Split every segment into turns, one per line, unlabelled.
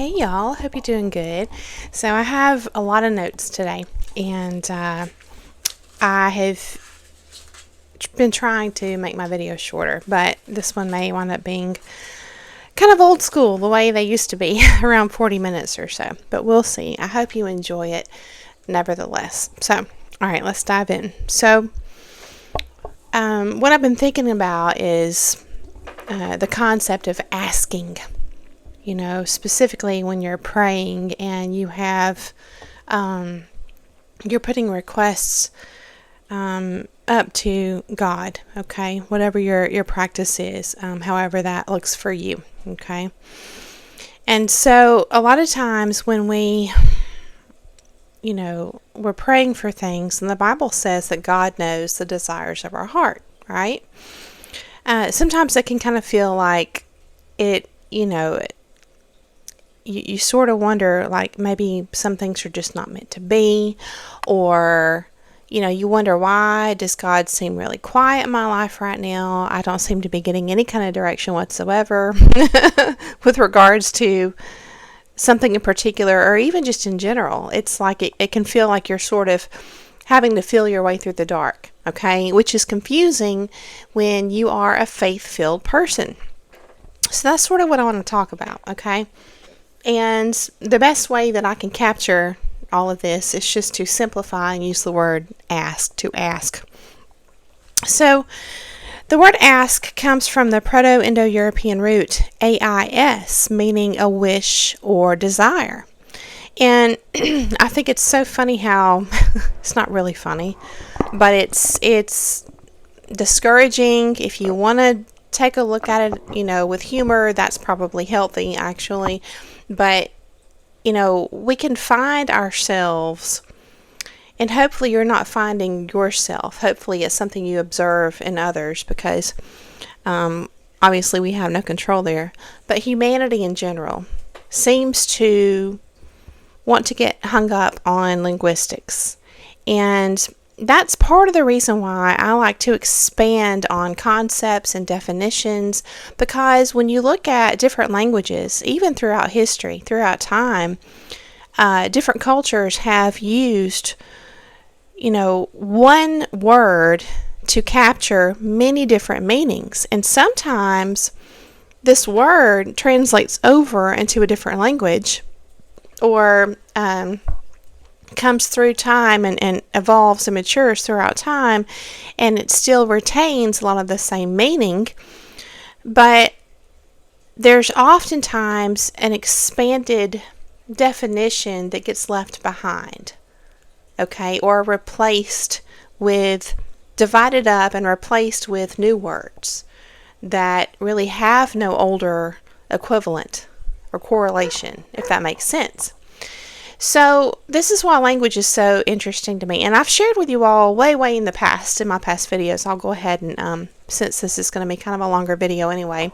Hey y'all, hope you're doing good. So I have a lot of notes today, and I have been trying to make my videos shorter, but this one may wind up being kind of old school, the way they used to be, around 40 minutes or so. But we'll see. I hope you enjoy it nevertheless. So, all right, let's dive in. So, what I've been thinking about is the concept of asking. You know, specifically when you're praying and you have, you're putting requests up to God, okay? Whatever your practice is, however that looks for you, okay? And so a lot of times when we're praying for things, and the Bible says that God knows the desires of our heart, right? Sometimes it can kind of feel like you sort of wonder, like, maybe some things are just not meant to be, or you wonder, why does God seem really quiet in my life right now? I don't seem to be getting any kind of direction whatsoever with regards to something in particular, or even just in general. It's like it can feel like you're sort of having to feel your way through the dark, okay? Which is confusing when you are a faith-filled person. So that's sort of what I want to talk about, okay? And the best way that I can capture all of this is just to simplify and use the word ask, to ask. So the word ask comes from the Proto-Indo-European root ais, meaning a wish or desire. And I think it's so funny how, it's not really funny, but it's discouraging. If you want to take a look at it, with humor, that's probably healthy, actually. But, we can find ourselves, and hopefully you're not finding yourself. Hopefully it's something you observe in others, because obviously we have no control there. But humanity in general seems to want to get hung up on linguistics. And that's part of the reason why I like to expand on concepts and definitions, because when you look at different languages, even throughout history, throughout time, different cultures have used, one word to capture many different meanings. And sometimes this word translates over into a different language, or comes through time and evolves and matures throughout time, and it still retains a lot of the same meaning, but there's oftentimes an expanded definition that gets left behind, okay, or divided up and replaced with new words that really have no older equivalent or correlation, if that makes sense. So this is why language is so interesting to me. And I've shared with you all way in the past, in my past videos. I'll go ahead and, since this is going to be kind of a longer video anyway,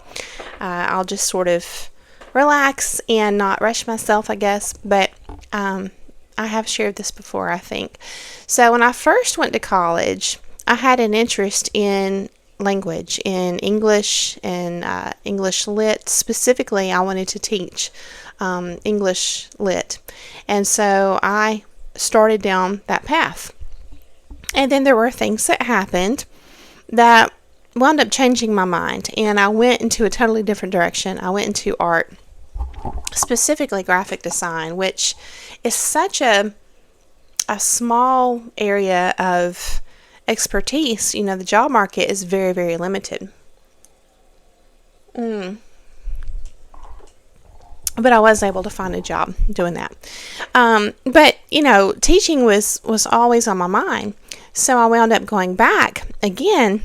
I'll just sort of relax and not rush myself, I guess. But I have shared this before, I think. So when I first went to college, I had an interest in language, in English and English Lit. Specifically, I wanted to teach English Lit. And so I started down that path. And then there were things that happened that wound up changing my mind. And I went into a totally different direction. I went into art, specifically graphic design, which is such a small area of expertise. The job market is very, very limited. But I was able to find a job doing that. But teaching was always on my mind. So I wound up going back again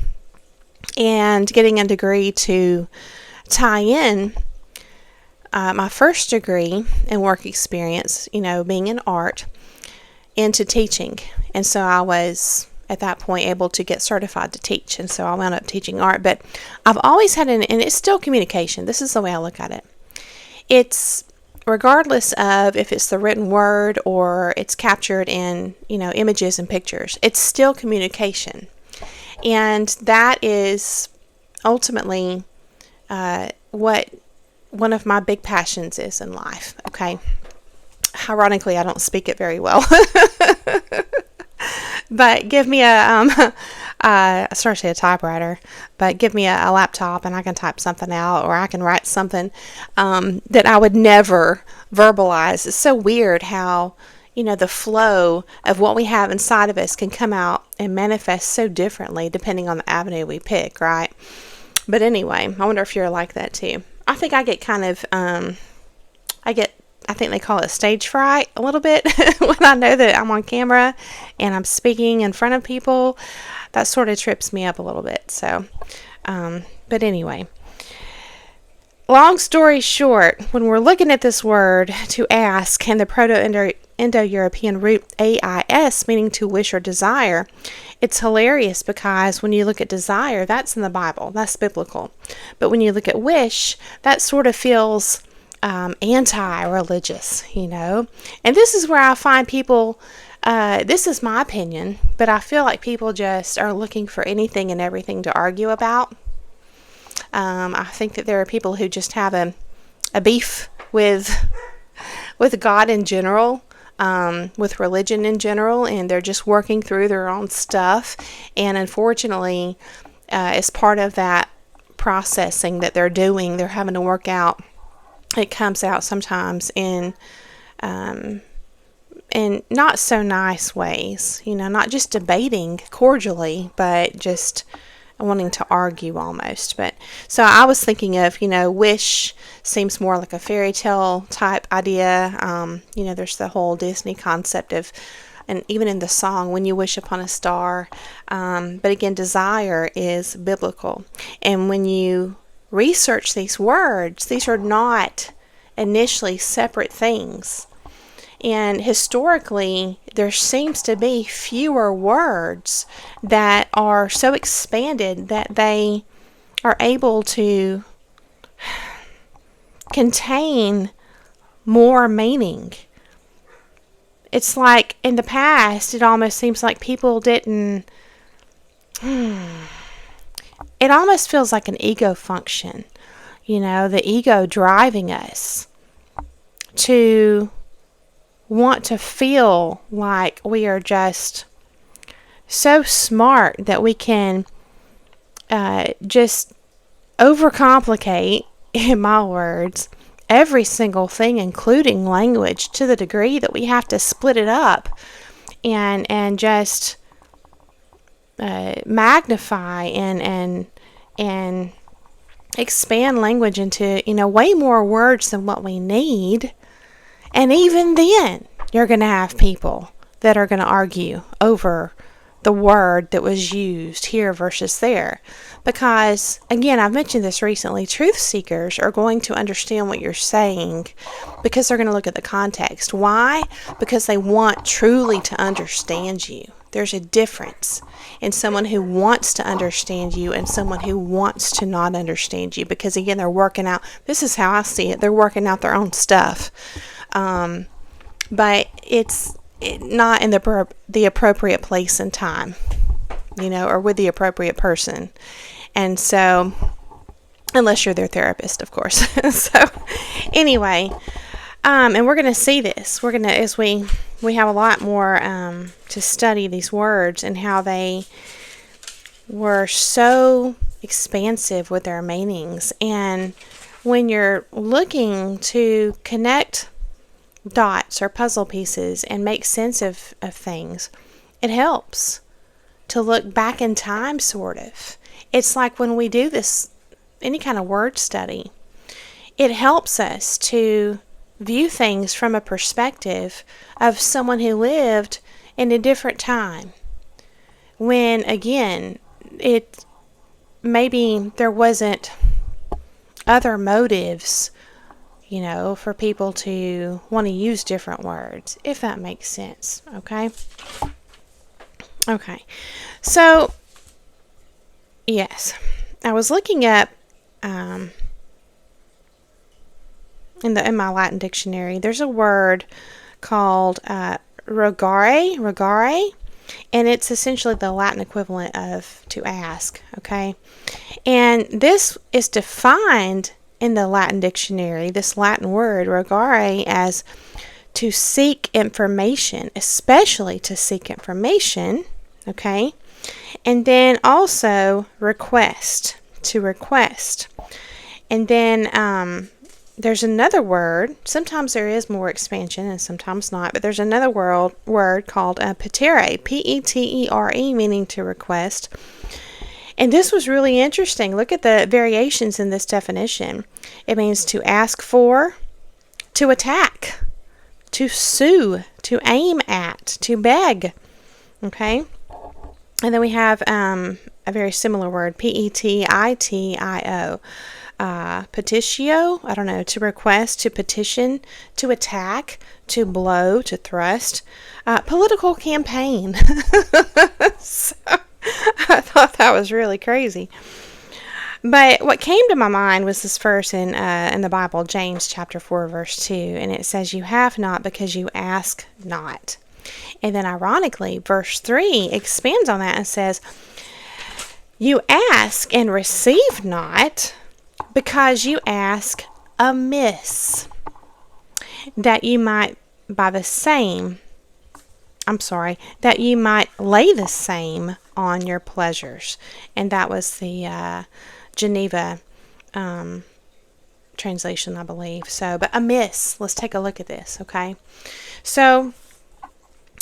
and getting a degree to tie in my first degree and work experience, being in art, into teaching. And so I was, at that point, able to get certified to teach. And so I wound up teaching art. But I've always had and it's still communication. This is the way I look at it. It's regardless of if it's the written word or it's captured in, images and pictures, it's still communication. And that is ultimately what one of my big passions is in life, okay? Ironically, I don't speak it very well. But give me I started to say a typewriter, but give me a laptop and I can type something out, or I can write something that I would never verbalize. It's so weird how, the flow of what we have inside of us can come out and manifest so differently depending on the avenue we pick, right? But anyway, I wonder if you're like that too. I think I get kind of, I think they call it stage fright a little bit when I know that I'm on camera and I'm speaking in front of people. That sort of trips me up a little bit. So, but anyway, long story short, when we're looking at this word to ask and the Proto-Indo-European root ais, meaning to wish or desire, it's hilarious because when you look at desire, that's in the Bible, that's biblical. But when you look at wish, that sort of feels anti-religious, and this is where I find people, this is my opinion, but I feel like people just are looking for anything and everything to argue about. I think that there are people who just have a beef with God in general, with religion in general, and they're just working through their own stuff, and unfortunately, as part of that processing that they're doing, they're having to work out. It comes out sometimes in not so nice ways, not just debating cordially, but just wanting to argue almost. But so I was thinking of, wish seems more like a fairy tale type idea. There's the whole Disney concept of, and even in the song, when you wish upon a star. But again, desire is biblical. And when you research these words, these are not initially separate things. And historically, there seems to be fewer words that are so expanded that they are able to contain more meaning. It's like in the past, it almost seems like people didn't. It almost feels like an ego function, the ego driving us to want to feel like we are just so smart that we can just overcomplicate, in my words, every single thing, including language, to the degree that we have to split it up and just magnify and expand language into way more words than what we need. And even then, you're going to have people that are going to argue over the word that was used here versus there. Because, again, I've mentioned this recently, truth seekers are going to understand what you're saying because they're going to look at the context. Why? Because they want truly to understand you. There's a difference in someone who wants to understand you and someone who wants to not understand you. Because, again, they're working out, this is how I see it, they're working out their own stuff. But it's not in the appropriate place and time, or with the appropriate person. And so, unless you're their therapist, of course. So, anyway, and we're going to see this. We're going to, as we have a lot more to study these words and how they were so expansive with their meanings. And when you're looking to connect dots or puzzle pieces and make sense of things, it helps to look back in time, sort of. It's like when we do this, any kind of word study, it helps us to view things from a perspective of someone who lived in a different time. When, again, it maybe there wasn't other motives for people to want to use different words, if that makes sense. Okay. So, yes, I was looking up in my Latin dictionary. There's a word called rogare, and it's essentially the Latin equivalent of to ask. Okay, and this is defined in the Latin dictionary this Latin word, regare, as to seek information, especially to seek information, okay? And then also request, to request. And then there's another word. Sometimes there is more expansion and sometimes not, but there's another word called petere, P-E-T-E-R-E, meaning to request. And this was really interesting. Look at the variations in this definition. It means to ask for, to attack, to sue, to aim at, to beg. Okay? And then we have a very similar word, P-E-T-I-T-I-O. Petitio, I don't know, to request, to petition, to attack, to blow, to thrust. Political campaign. So, I thought that was really crazy. But what came to my mind was this verse in the Bible, James chapter 4, verse 2, and it says, "You have not because you ask not." And then ironically, verse 3 expands on that and says, "You ask and receive not because you ask amiss, that you might that you might lay the same on your pleasures." And that was the Geneva translation, I believe. So, but amiss, let's take a look at this, okay? So,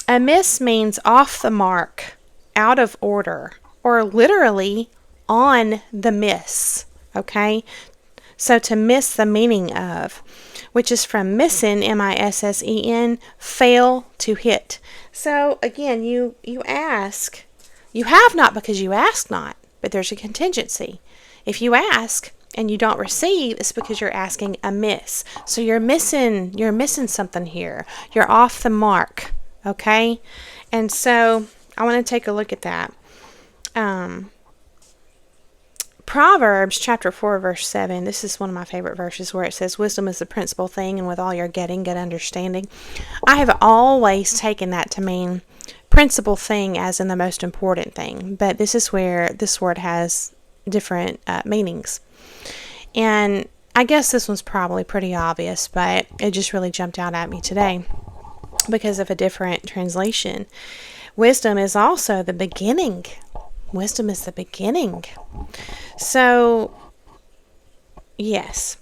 amiss means off the mark, out of order, or literally on the miss, okay? So to miss the meaning of, which is from missen, M-I-S-S-E-N, fail to hit. So again, you ask, you have not because you ask not, but there's a contingency. If you ask and you don't receive, it's because you're asking amiss. So you're missing something here. You're off the mark, okay? And so I want to take a look at that. Proverbs chapter 4 verse 7, this is one of my favorite verses where it says, "Wisdom is the principal thing, and with all your getting, get understanding." I have always taken that to mean principal thing as in the most important thing, but this is where this word has different meanings. And I guess this one's probably pretty obvious, but it just really jumped out at me today because of a different translation. Wisdom is also the beginning. Wisdom is the beginning. So, yes,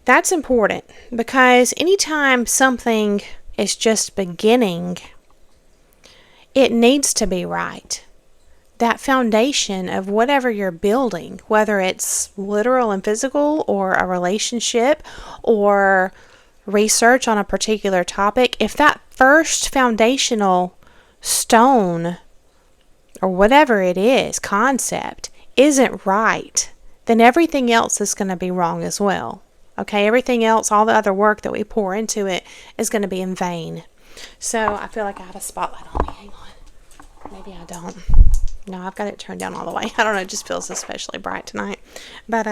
that's important because anytime something is just beginning, it needs to be right. That foundation of whatever you're building, whether it's literal and physical or a relationship or research on a particular topic, if that first foundational stone or whatever it is, concept, isn't right, then everything else is going to be wrong as well. Okay, everything else, all the other work that we pour into it is going to be in vain. So I feel like I have a spotlight on me. Hang on. Maybe I don't. No, I've got it turned down all the way. I don't know, it just feels especially bright tonight. But,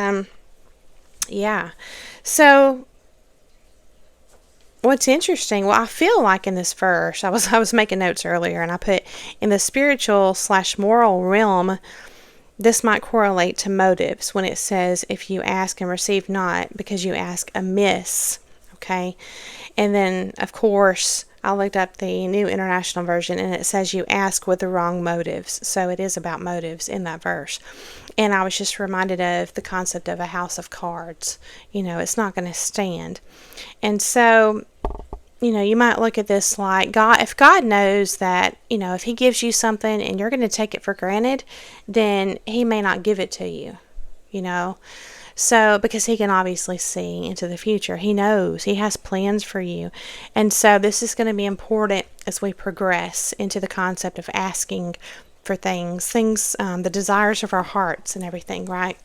yeah. So, what's interesting, well, I feel like in this verse, I was making notes earlier, and I put, in the spiritual/moral realm, this might correlate to motives when it says, "If you ask and receive not, because you ask amiss," okay? And then, of course, I looked up the New International Version, and it says you ask with the wrong motives. So it is about motives in that verse. And I was just reminded of the concept of a house of cards. You know, it's not going to stand. And so, you know, you might look at this like, God, if God knows that, you know, if he gives you something and you're going to take it for granted, then he may not give it to you, you know. So, because he can obviously see into the future. He knows. He has plans for you. And so this is going to be important as we progress into the concept of asking for things, the desires of our hearts and everything, right?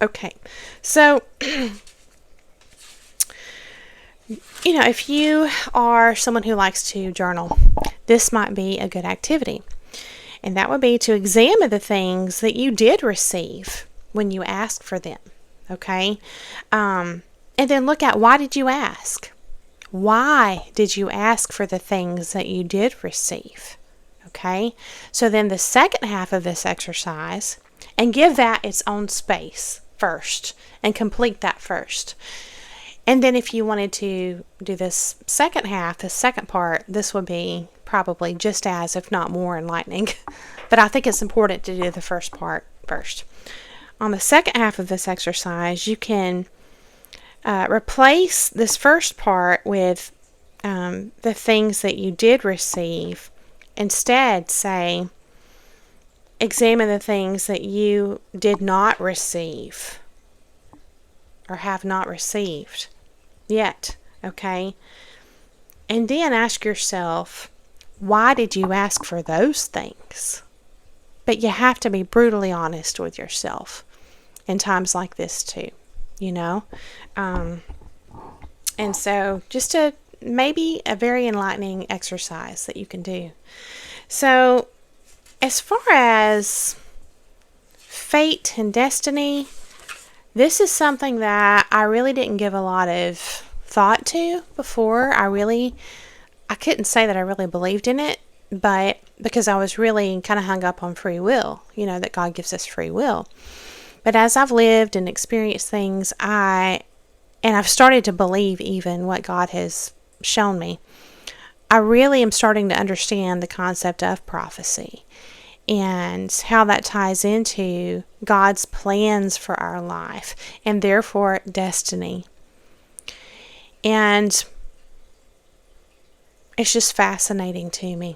Okay. So, you know, if you are someone who likes to journal, this might be a good activity. And that would be to examine the things that you did receive when you ask for them, okay? And then look at, why did you ask? Why did you ask for the things that you did receive? Okay? So then the second half of this exercise, and give that its own space. first and complete that first. And then if you wanted to do this second half, the second part, this would be probably just as, if not more, enlightening. But I think it's important to do the first part first. On the second half of this exercise, you can replace this first part with the things that you did receive. Instead, say, examine the things that you did not receive or have not received yet, okay? And then ask yourself, why did you ask for those things? But you have to be brutally honest with yourself in times like this too, you know? And so just maybe a very enlightening exercise that you can do. So as far as fate and destiny, this is something that I really didn't give a lot of thought to before. I couldn't say that I really believed in it, but because I was really kind of hung up on free will, that God gives us free will. But as I've lived and experienced things, I've started to believe even what God has shown me. I really am starting to understand the concept of prophecy and how that ties into God's plans for our life and therefore destiny. And it's just fascinating to me.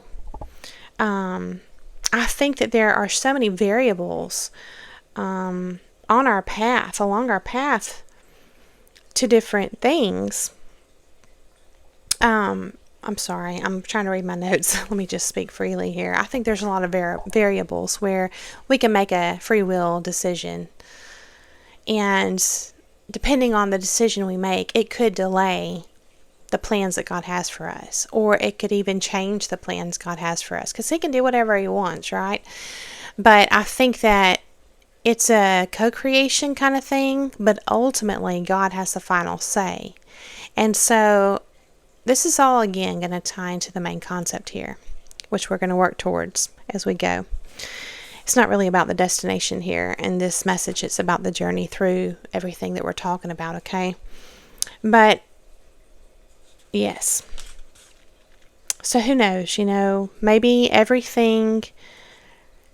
I think that there are so many variables along our path to different things. I'm sorry, I'm trying to read my notes. Let me just speak freely here. I think there's a lot of variables where we can make a free will decision. And depending on the decision we make, it could delay the plans that God has for us. Or it could even change the plans God has for us. Because He can do whatever He wants, right? But I think that it's a co-creation kind of thing. But ultimately, God has the final say. And so this is all, again, going to tie into the main concept here, which we're going to work towards as we go. It's not really about the destination here in this message. It's about the journey through everything that we're talking about, okay? But, yes. So who knows, maybe everything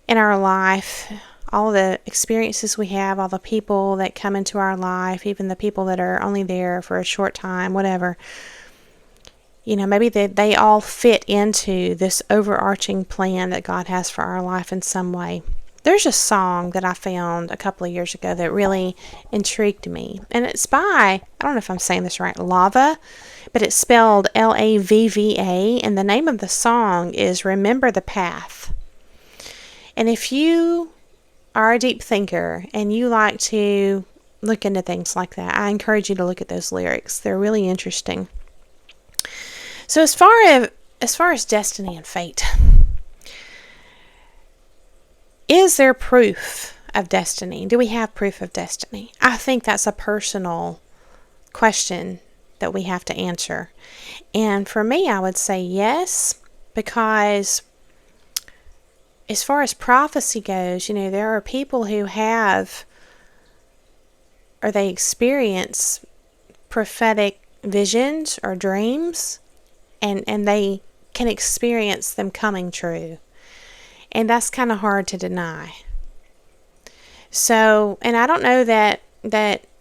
in our life, all the experiences we have, all the people that come into our life, even the people that are only there for a short time, whatever, maybe they all fit into this overarching plan that God has for our life in some way. There's a song that I found a couple of years ago that really intrigued me. And it's by, I don't know if I'm saying this right, Lava, but it's spelled Lavva. And the name of the song is Remember the Path. And if you are a deep thinker and you like to look into things like that, I encourage you to look at those lyrics. They're really interesting. So as far as destiny and fate, is there proof of destiny? Do we have proof of destiny? I think that's a personal question that we have to answer. And for me, I would say yes, because as far as prophecy goes, there are people who have, or they experience prophetic visions or dreams, and they can experience them coming true. And that's kind of hard to deny. So, and I don't know that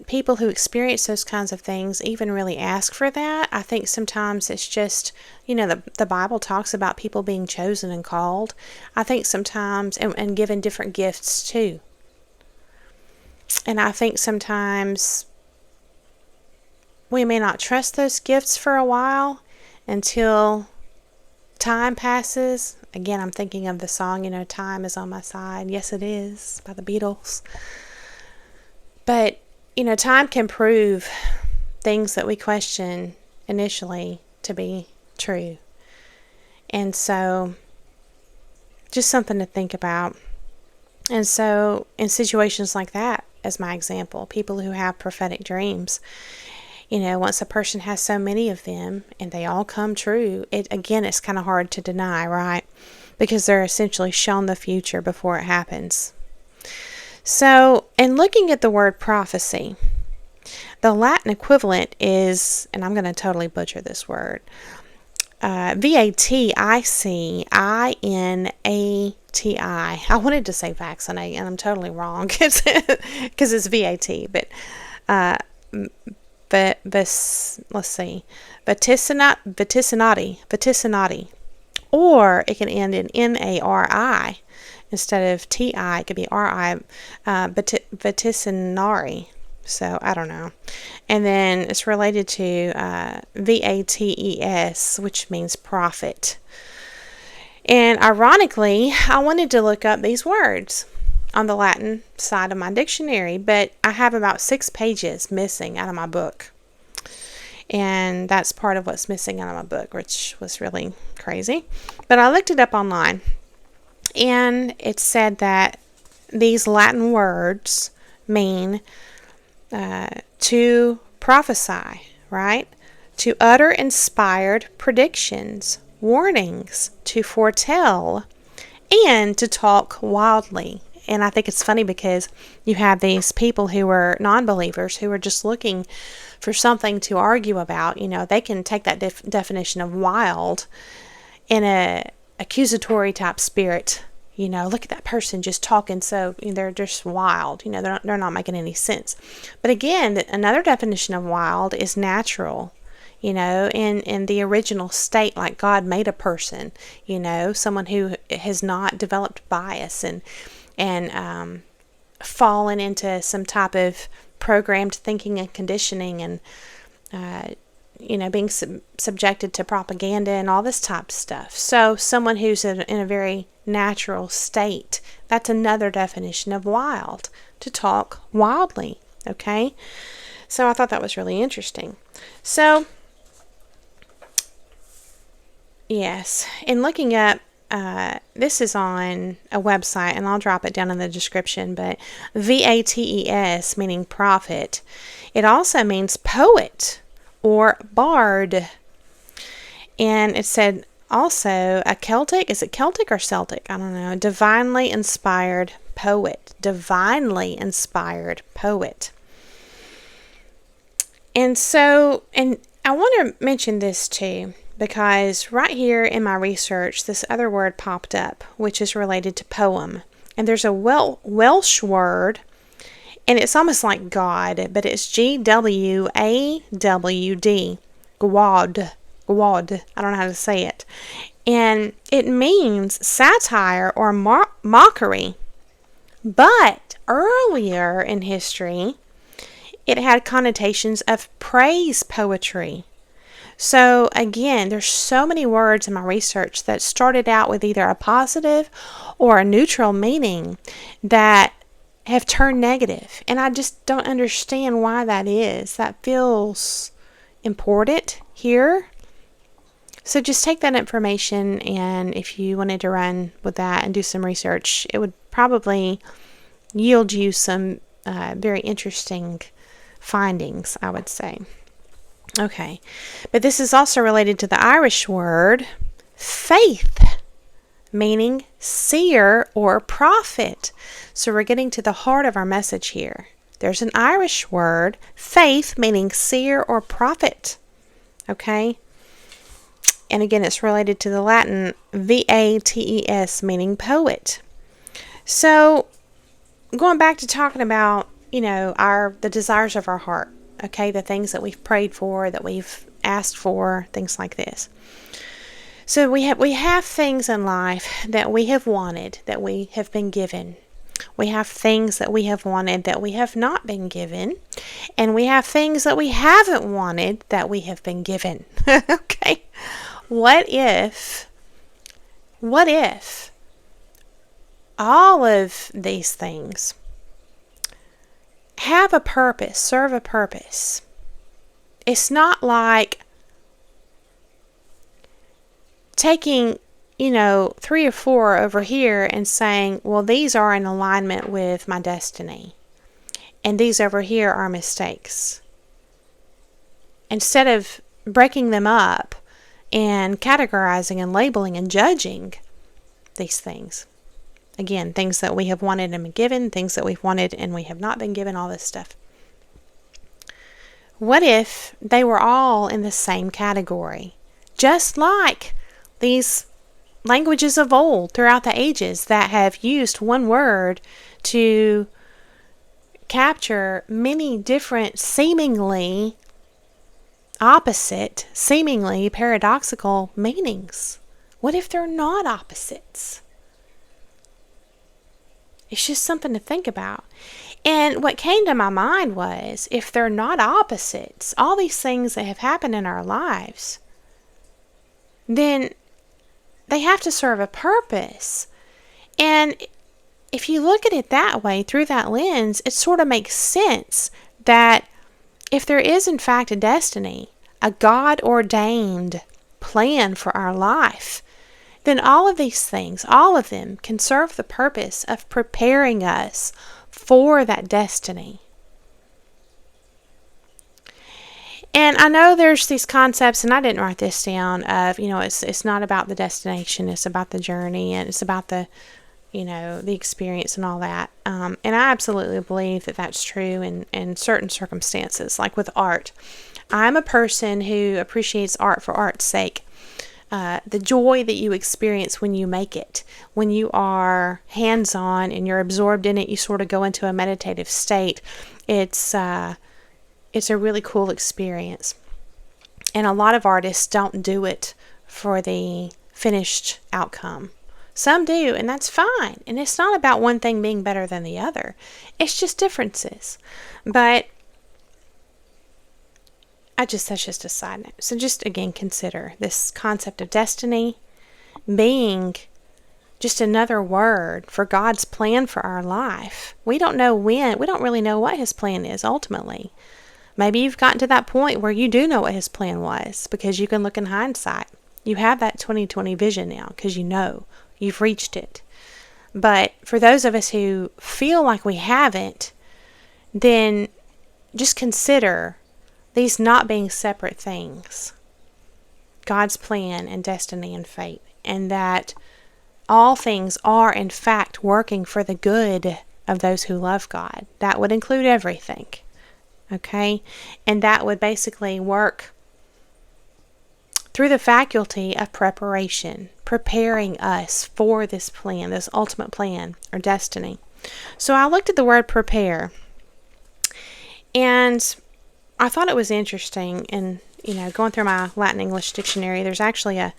people who experience those kinds of things even really ask for that. I think sometimes it's just, the Bible talks about people being chosen and called. I think sometimes, and given different gifts too. And I think sometimes we may not trust those gifts for a while until time passes. Again, I'm thinking of the song, Time is on My Side. Yes, it is, by the Beatles. But, time can prove things that we question initially to be true. And so, just something to think about. And so, in situations like that, as my example, people who have prophetic dreams, once a person has so many of them and they all come true, it's kind of hard to deny, right? Because they're essentially shown the future before it happens. So, in looking at the word prophecy, the Latin equivalent is, and I'm going to totally butcher this word, VATICINATI. I wanted to say vaccinate, and I'm totally wrong because it's VAT. But let's see, vaticinati, or it can end in NARI instead of TI. It could be RI, vaticinari. So I don't know. And then it's related to VATES, which means prophet. And ironically, I wanted to look up these words on the Latin side of my dictionary, but I have about 6 pages missing out of my book. And that's part of what's missing out of my book, which was really crazy. But I looked it up online, and it said that these Latin words mean to prophesy, right? To utter inspired predictions, warnings, to foretell, and to talk wildly. And I think it's funny because you have these people who are non-believers who are just looking for something to argue about. You know, they can take that definition of wild in a accusatory type spirit. You know, look at that person just talking, so they're just wild. You know, they're not making any sense. But again, another definition of wild is natural. You know, in the original state, like God made a person. You know, someone who has not developed bias and fallen into some type of programmed thinking and conditioning, and being subjected to propaganda and all this type of stuff. So someone who's in a very natural state, that's another definition of wild, to talk wildly. Okay, so I thought that was really interesting. So yes, in looking up, this is on a website, and I'll drop it down in the description, but VATES, meaning prophet, it also means poet or bard. And it said also a Celtic, is it Celtic or Celtic? I don't know. Divinely inspired poet. Divinely inspired poet. And so, and I want to mention this too, because right here in my research, this other word popped up, which is related to poem. And there's a Welsh word, and it's almost like God, but it's GWAWD. Gwad. Gwad. I don't know how to say it. And it means satire or mockery. But earlier in history, it had connotations of praise poetry. So again, there's so many words in my research that started out with either a positive or a neutral meaning that have turned negative. And I just don't understand why that is. That feels important here. So just take that information, and if you wanted to run with that and do some research, it would probably yield you some very interesting findings, I would say. Okay, but this is also related to the Irish word faith, meaning seer or prophet. So we're getting to the heart of our message here. There's an Irish word, faith, meaning seer or prophet. Okay, and again, it's related to the Latin VATES, meaning poet. So going back to talking about, the desires of our heart. Okay, the things that we've prayed for, that we've asked for, things like this. So we have things in life that we have wanted, that we have been given. We have things that we have wanted that we have not been given. And we have things that we haven't wanted that we have been given. Okay, what if all of these things have a purpose, serve a purpose? It's not like taking, 3 or 4 over here and saying, well, these are in alignment with my destiny, and these over here are mistakes. Instead of breaking them up and categorizing and labeling and judging these things. Again, things that we have wanted and been given, things that we've wanted and we have not been given, all this stuff. What if they were all in the same category? Just like these languages of old throughout the ages that have used one word to capture many different seemingly opposite, seemingly paradoxical meanings. What if they're not opposites? It's just something to think about. And what came to my mind was, if they're not opposites, all these things that have happened in our lives, then they have to serve a purpose. And if you look at it that way, through that lens, it sort of makes sense that if there is in fact a destiny, a God-ordained plan for our life, then all of these things, all of them, can serve the purpose of preparing us for that destiny. And I know there's these concepts, and I didn't write this down, of, it's not about the destination, it's about the journey, and it's about the experience and all that. And I absolutely believe that that's true in certain circumstances, like with art. I'm a person who appreciates art for art's sake. The joy that you experience when you make it, when you are hands-on and you're absorbed in it, you sort of go into a meditative state. It's a really cool experience. And a lot of artists don't do it for the finished outcome. Some do, and that's fine. And it's not about one thing being better than the other. It's just differences. But that's just a side note. So just again, consider this concept of destiny being just another word for God's plan for our life. We don't know when. We don't really know what His plan is ultimately. Maybe you've gotten to that point where you do know what His plan was, because you can look in hindsight. You have that 20/20 vision now because you know you've reached it. But for those of us who feel like we haven't, then just consider these not being separate things. God's plan and destiny and fate. And that all things are in fact working for the good of those who love God. That would include everything. Okay? And that would basically work through the faculty of preparation, preparing us for this plan, this ultimate plan or destiny. So I looked at the word prepare, and I thought it was interesting. And going through my Latin English dictionary, there's actually and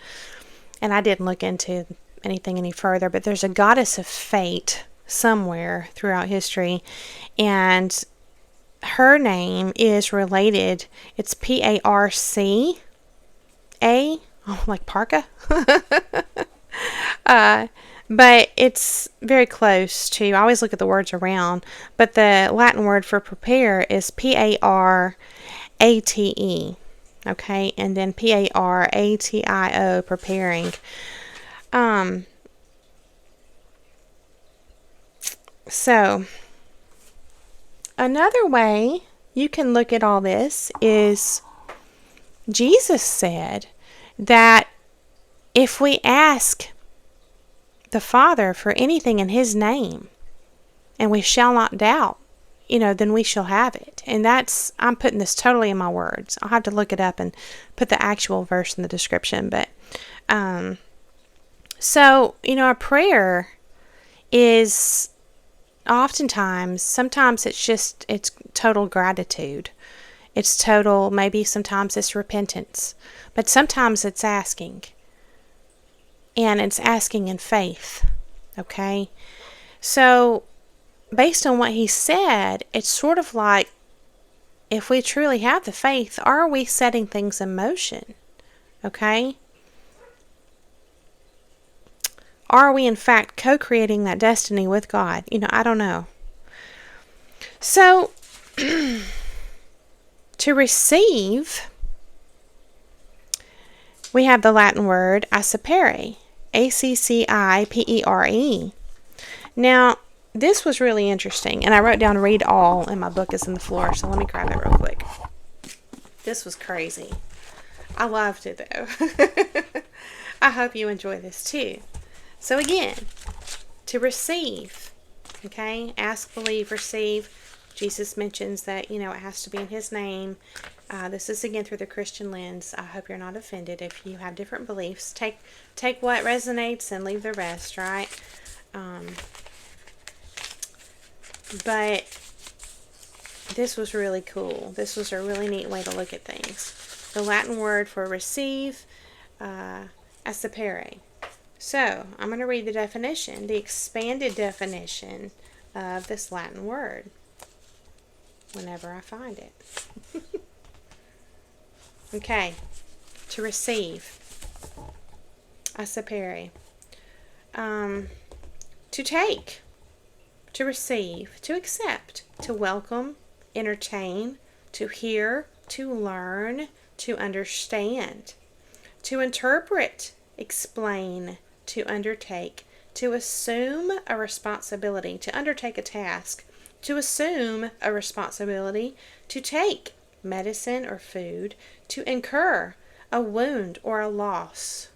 I didn't look into anything any further, but there's a goddess of fate somewhere throughout history, and her name is related. It's Parca, like parka. But it's very close to, I always look at the words around, but the Latin word for prepare is Parate, okay, and then Paratio, preparing. So, another way you can look at all this is Jesus said that if we ask the Father for anything in His name, and we shall not doubt, then we shall have it. And I'm putting this totally in my words. I'll have to look it up and put the actual verse in the description. But, so, a prayer is sometimes it's total gratitude. It's total, maybe sometimes it's repentance. But sometimes it's asking. And it's asking in faith. Okay? So, based on what He said, it's sort of like, if we truly have the faith, are we setting things in motion? Okay? Are we in fact co-creating that destiny with God? I don't know. So, to receive, we have the Latin word accipere, Accipere. Now, this was really interesting, and I wrote down read all, and my book is in the floor, so let me grab it real quick. This was crazy. I loved it, though. I hope you enjoy this, too. So again, To receive. Okay? Ask, believe, receive. Jesus mentions that, it has to be in his name. This is again through the Christian lens. I hope you're not offended if you have different beliefs. Take what resonates and leave the rest, right? But this was really cool. This was a really neat way to look at things. The Latin word for receive, saepere. So, I'm going to read the definition, the expanded definition of this Latin word, whenever I find it. Okay, to receive, saepere. To take, to receive, to accept, to welcome, entertain, to hear, to learn, to understand, to interpret, explain, to undertake, to assume a responsibility, to undertake a task, to assume a responsibility, to take medicine or food, to incur a wound or a loss,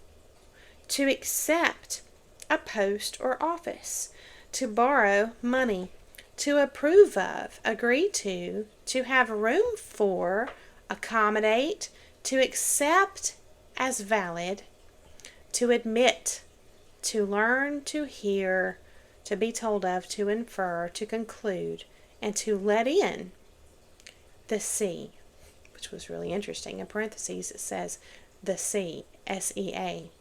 to accept a post or office, to borrow money, to approve of, agree to have room for, accommodate, to accept as valid, to admit, to learn, to hear, to be told of, to infer, to conclude, and to let in the sea, which was really interesting. In parentheses it says the sea, S-E-A.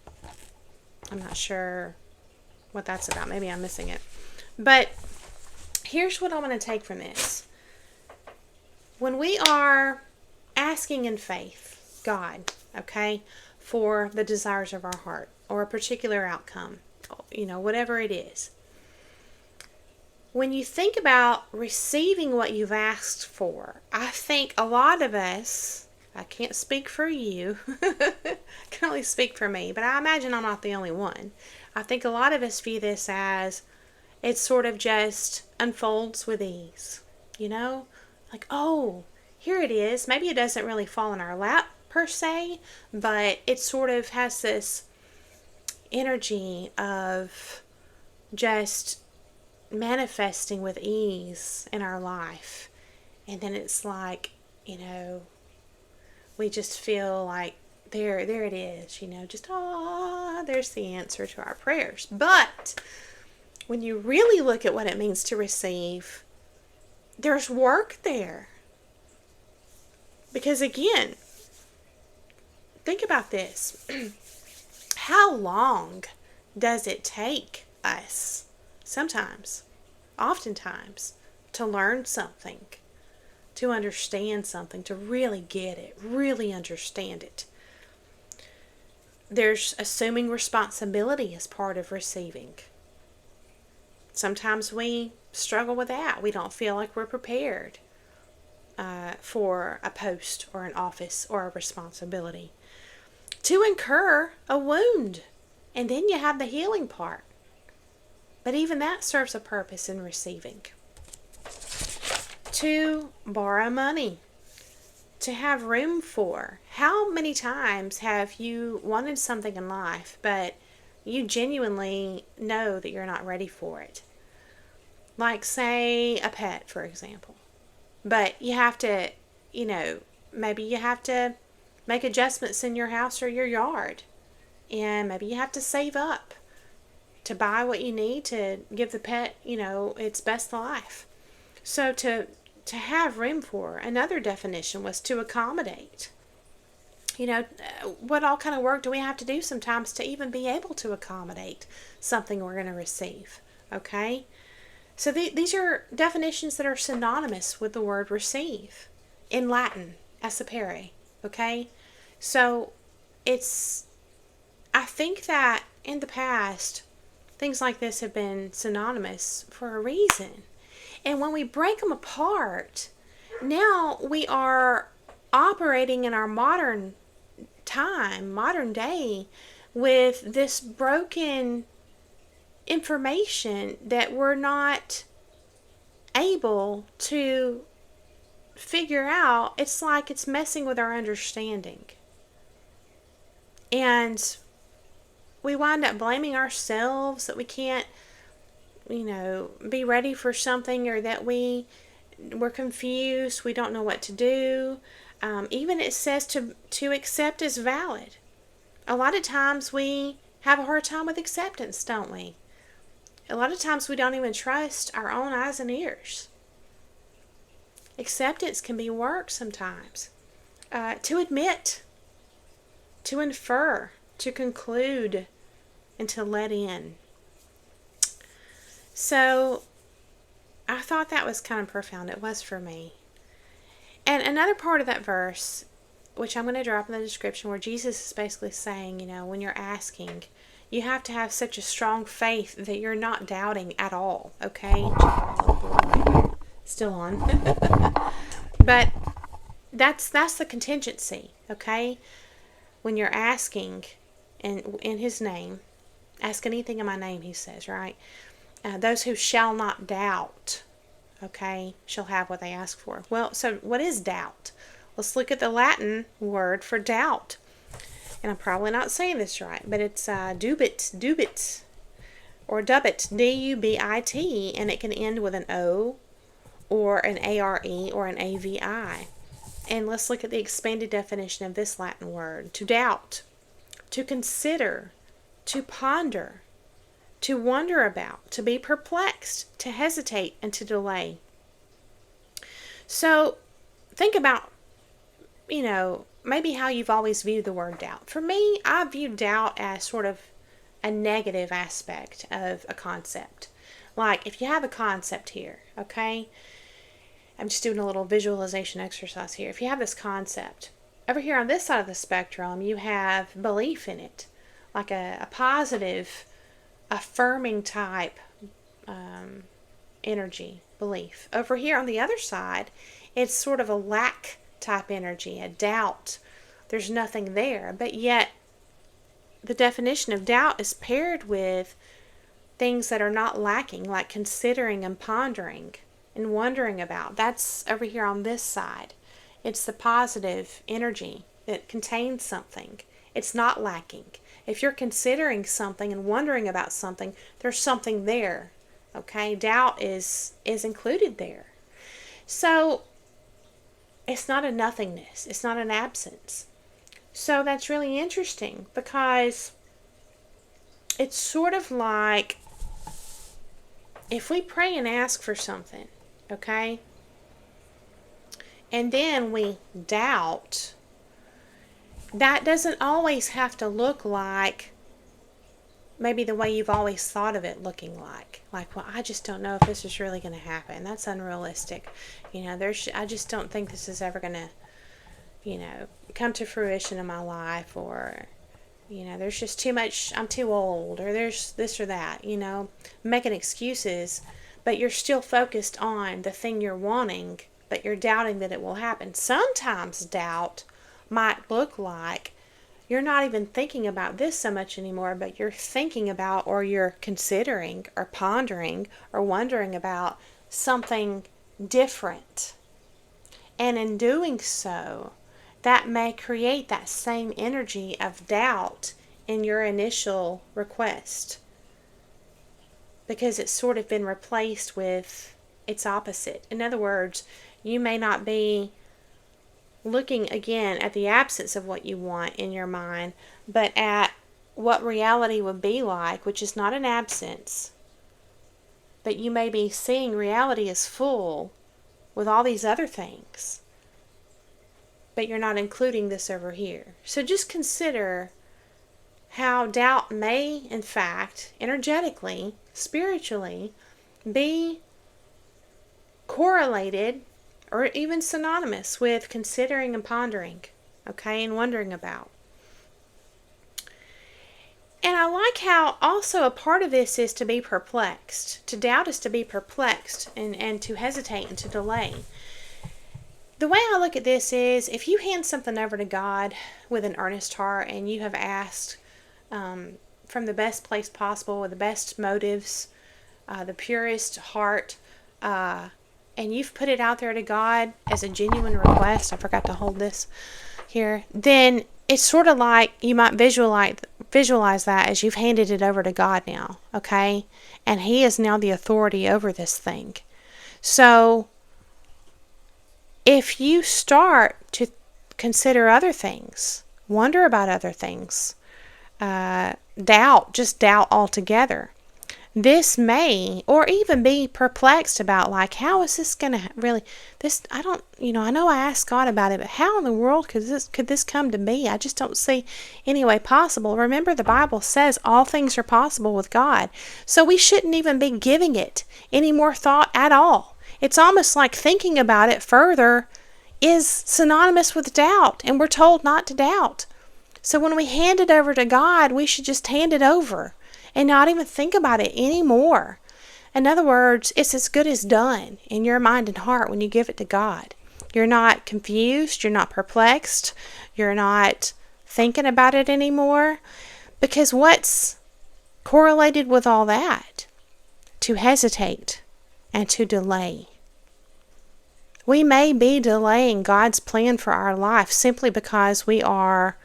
I'm not sure what that's about. Maybe I'm missing it. But here's what I want to take from this. When we are asking in faith, God, okay, for the desires of our heart or a particular outcome, whatever it is. When you think about receiving what you've asked for, I think a lot of us, I can't speak for you, I can only speak for me, but I imagine I'm not the only one. I think a lot of us view this as it sort of just unfolds with ease, like, oh, here it is. Maybe it doesn't really fall in our lap per se, but it sort of has this energy of just manifesting with ease in our life. And then it's like, we just feel like there it is, just, there's the answer to our prayers. But when you really look at what it means to receive, there's work there. Because again, think about this. How long does it take us, sometimes, oftentimes, to learn something, to understand something, to really get it, really understand it? There's assuming responsibility as part of receiving. Sometimes we struggle with that. We don't feel like we're prepared for a post or an office or a responsibility. To incur a wound. And then you have the healing part. But even that serves a purpose in receiving. To borrow money. To have room for. How many times have you wanted something in life, but you genuinely know that you're not ready for it? Like, say, a pet, for example. But you have to, maybe you have to make adjustments in your house or your yard. And maybe you have to save up to buy what you need to give the pet, its best life. So to have room for, another definition was to accommodate. What all kind of work do we have to do sometimes to even be able to accommodate something we're going to receive? Okay? So these are definitions that are synonymous with the word receive in Latin, saepere. Okay? So I think that in the past, things like this have been synonymous for a reason. And when we break them apart, now we are operating in our modern day, with this broken information that we're not able to figure out. It's like it's messing with our understanding. And we wind up blaming ourselves that we can't be ready for something, or that we're confused, we don't know what to do. Even it says to accept is valid. A lot of times we have a hard time with acceptance, don't we? A lot of times we don't even trust our own eyes and ears. Acceptance can be work sometimes. To admit, to infer, to conclude, and to let in. So I thought that was kind of profound. It was for me. And another part of that verse, which I'm going to drop in the description, where Jesus is basically saying, when you're asking, you have to have such a strong faith that you're not doubting at all, okay? Still on. But that's the contingency, okay? When you're asking in His name, ask anything in my name, He says, right? Those who shall not doubt, okay, shall have what they ask for. Well, so what is doubt? Let's look at the Latin word for doubt. And I'm probably not saying this right, but it's dubit, or dubit, D-U-B-I-T, and it can end with an O, or an A-R-E, or an A-V-I. And let's look at the expanded definition of this Latin word. To doubt, to consider, to ponder, to wonder about, to be perplexed, to hesitate, and to delay. So think about, maybe how you've always viewed the word doubt. For me, I view doubt as sort of a negative aspect of a concept. Like if you have a concept here, okay? I'm just doing a little visualization exercise here. If you have this concept, over here on this side of the spectrum, you have belief in it, like a positive, affirming type energy, belief. Over here on the other side, it's sort of a lack type energy, a doubt. There's nothing there, but yet the definition of doubt is paired with things that are not lacking, like considering and pondering and wondering about. That's over here on this side. It's the positive energy that contains something. It's not lacking. If you're considering something and wondering about something, there's something there. Okay? Doubt is included there. So it's not a nothingness. It's not an absence. So that's really interesting, because it's sort of like if we pray and ask for something, okay, and then we doubt, that doesn't always have to look like maybe the way you've always thought of it looking like. Like, well, I just don't know if this is really going to happen. That's unrealistic. I just don't think this is ever going to, come to fruition in my life, or, there's just too much, I'm too old, or there's this or that, making excuses, but you're still focused on the thing you're wanting, but you're doubting that it will happen. Sometimes doubt might look like you're not even thinking about this so much anymore, but you're thinking about, or you're considering, or pondering, or wondering about something different. And in doing so, that may create that same energy of doubt in your initial request, because it's sort of been replaced with its opposite. In other words, you may not be looking again at the absence of what you want in your mind, but at what reality would be like, which is not an absence, but you may be seeing reality as full with all these other things, but you're not including this over here. So just consider how doubt may, in fact, energetically, spiritually, be correlated or even synonymous with considering and pondering, okay, and wondering about. And I like how also a part of this is to be perplexed. To doubt is to be perplexed and to hesitate and to delay. The way I look at this is, if you hand something over to God with an earnest heart and you have asked from the best place possible, with the best motives, the purest heart, and you've put it out there to God as a genuine request, I forgot to hold this here, then it's sort of like you might visualize that as you've handed it over to God now, okay? And He is now the authority over this thing. So if you start to consider other things, wonder about other things, just doubt altogether, this may, or even be perplexed about, like, how is this going to really, I know I asked God about it, but how in the world could this come to be? I just don't see any way possible. Remember, the Bible says all things are possible with God. So we shouldn't even be giving it any more thought at all. It's almost like thinking about it further is synonymous with doubt, and we're told not to doubt. So when we hand it over to God, we should just hand it over and not even think about it anymore. In other words, it's as good as done in your mind and heart when you give it to God. You're not confused, you're not perplexed, you're not thinking about it anymore. Because what's correlated with all that? To hesitate and to delay. We may be delaying God's plan for our life simply because we are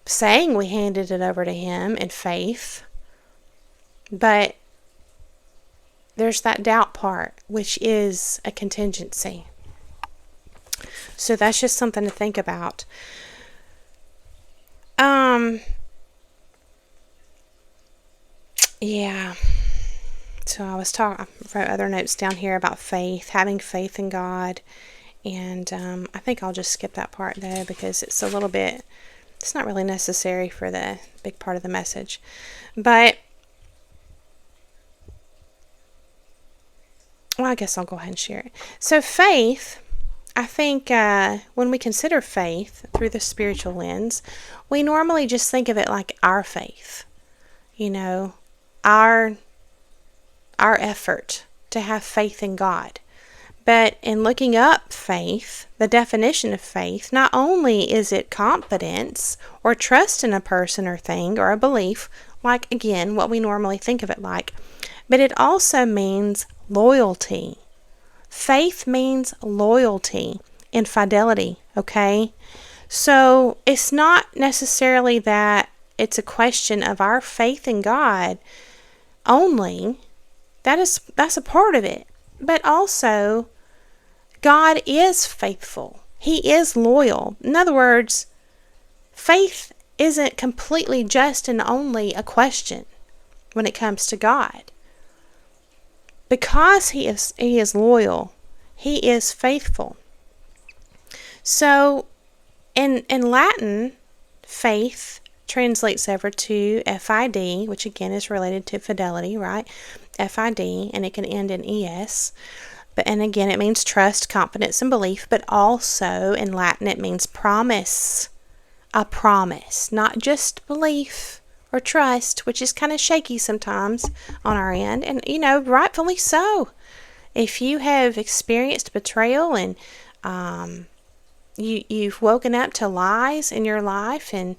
saying we handed it over to Him in faith, but there's that doubt part, which is a contingency. So that's just something to think about. Yeah. So I wrote other notes down here about faith, having faith in God. And I think I'll just skip that part though, because it's not really necessary for the big part of the message. But, well, I guess I'll go ahead and share it. So faith, I think when we consider faith through the spiritual lens, we normally just think of it like our faith. Our effort to have faith in God. But in looking up faith, the definition of faith, not only is it confidence or trust in a person or thing or a belief, like, again, what we normally think of it like, but it also means loyalty. Faith means loyalty and fidelity, okay? So it's not necessarily that it's a question of our faith in God only. That's a part of it. But also, God is faithful. He is loyal. In other words, faith isn't completely just and only a question when it comes to God. Because He is loyal, He is faithful. So, in Latin, faith translates over to FID, which again is related to fidelity, right? FID, and it can end in ES. And again, it means trust, confidence, and belief, but also in Latin it means promise. A promise, not just belief or trust, which is kind of shaky sometimes on our end, and rightfully so. If you have experienced betrayal and you've woken up to lies in your life, and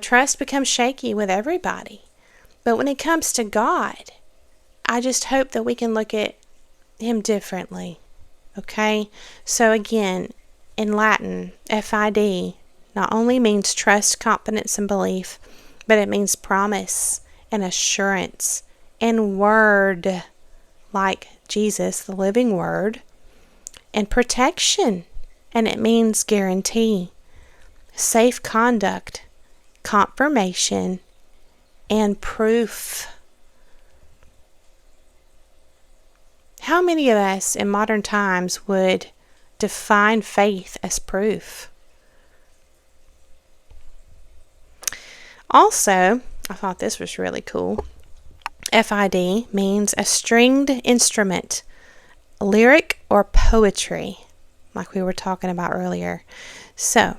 trust becomes shaky with everybody. But when it comes to God, I just hope that we can look at Him differently. Okay? So again, in Latin, FID not only means trust, confidence, and belief, but it means promise and assurance and word, like Jesus, the living word, and protection. And it means guarantee, safe conduct, confirmation, and proof. How many of us in modern times would define faith as proof? Also, I thought this was really cool. FID means a stringed instrument, lyric or poetry, like we were talking about earlier. So,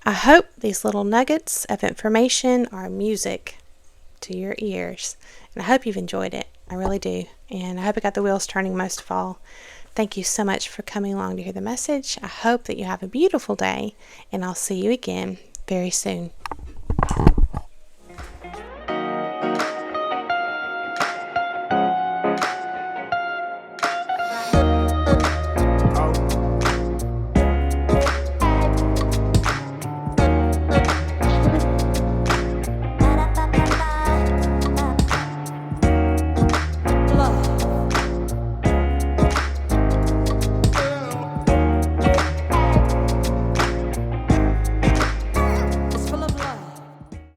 I hope these little nuggets of information are music to your ears. And I hope you've enjoyed it. I really do. And I hope it got the wheels turning most of all. Thank you so much for coming along to hear the message. I hope that you have a beautiful day, and I'll see you again very soon.